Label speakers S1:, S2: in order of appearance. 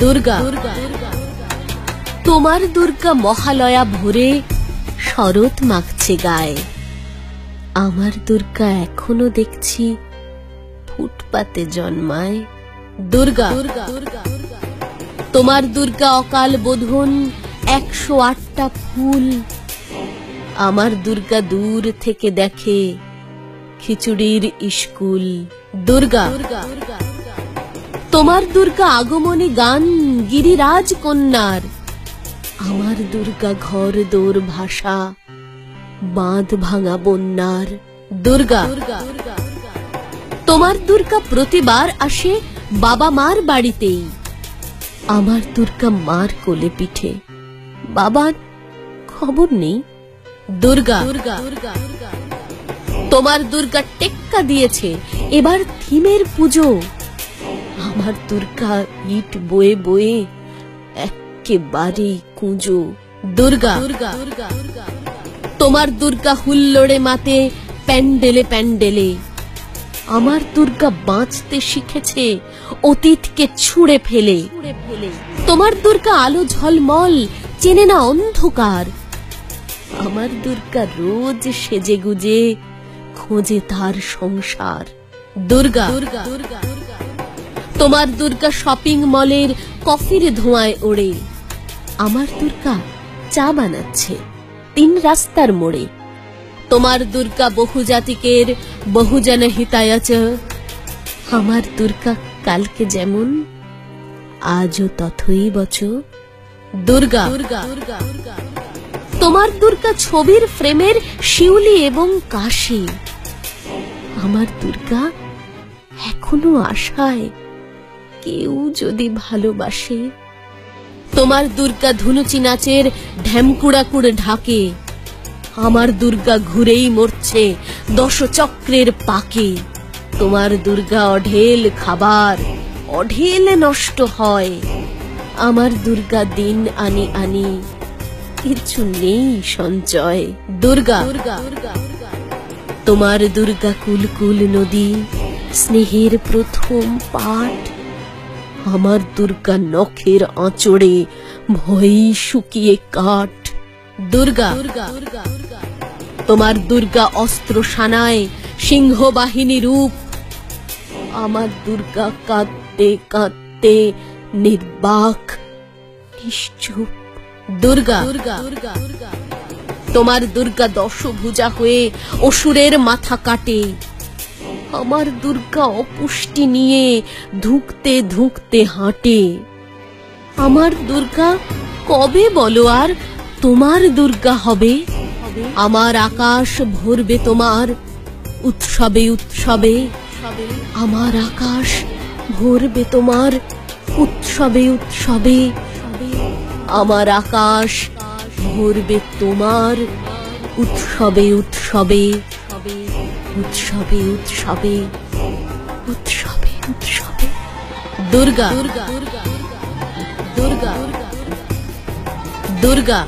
S1: দুর্গা। তোমার দুর্গা মহালয়া ভোরে শরৎ মাখছে গায়ে। আমার দুর্গা এখনো দেখছি ফুটপাতে জন্মায়। দুর্গা। তোমার দুর্গা অকাল বোধন 108টা ফুল। আমার দুর্গা দূর থেকে দেখে খিচুড়ির স্কুল। দুর্গা। তোমার দুর্গা আগমনী গান গিরিরাজ কন্যার। আমার দুর্গা ঘর দোর ভাষা বাঁধ ভাঙা বন্যার। দুর্গা। তোমার দুর্গা প্রতিবার আসে বাবা মার বাড়িতেই। আমার দুর্গা মার কোলে পিঠে, বাবার খবর নেই। দুর্গা। তোমার দুর্গা টেক্কা দিয়েছে এবার থিমের পুজো। আমার দুর্গা ইট বয়ে বয়ে একেবারে কুঁজো। দুর্গা। তোমার দুর্গা হুল্লোড়ে মাতে প্যান্ডেলে প্যান্ডেলে। আমার দুর্গা বাঁচতে শিখেছে অতীতকে ছুঁড়ে ফেলে। তোমার দুর্গা আলো ঝলমল চেনে না অন্ধকার। আমার দুর্গা রোজ সেজে গুজে খোঁজে তার সংসার। দুর্গা। তোমার দুর্গা শপিং মলের কফির ধোঁয়ায় ওড়ে। আমার দুর্গা চা বানাচ্ছে 3 রাস্তার মোড়ে। তোমার দুর্গা বহুজাতিকের বহুজন হিতায়চ। আমার দুর্গা কালকে যেমন আজও তথৈবচ। দুর্গা। তোমার দুর্গা ছবির ফ্রেমের শিউলি এবং কাশি। আমার দুর্গা এখনো আশায় কেউ যদি ভালোবাসে। তোমার দুর্গা ধুনুচি নাচের ঢ্যামকুড়াকুড় ঢাকে। আমার দুর্গা ঘুরেই মরছে 10 চক্রের পাকে। তোমার দুর্গা অঢেল খাবার অঢেল নষ্ট হয়। আমার দুর্গা দিন আনি আনি কিছু নেই সঞ্চয়। দুর্গা। তোমার দুর্গা কুলকুল নদী স্নেহের প্রথম পাঠ। আমার দুর্গা নখের আঁচড়ে ভয়ে শুকিয়ে কাঠ। দুর্গা। তোমার দুর্গা অস্ত্র সানায় সিংহবাহিনী রূপ। আমার দুর্গা কাঁদতে কাঁদতে নির্বাক নিশ্চুপ। দুর্গা। তোমার দুর্গা দশভুজা হয়ে অসুরের মাথা কাটে। আমার দুর্গা অপুষ্টি নিয়ে ধুঁকতে ধুঁকতে হাঁটে। আমার দুর্গা কবে বলো আর তোমার দুর্গা হবে? আমার আকাশ ভরবে তোমার উৎসবে উৎসবে। আমার আকাশ ভরবে তোমার উৎসবে উৎসবে। আমার আকাশ ভরবে তোমার উৎসবে উৎসবে। উৎসবে উৎসবে উৎসবে উৎসবে। দুর্গা। দুর্গা। দুর্গা।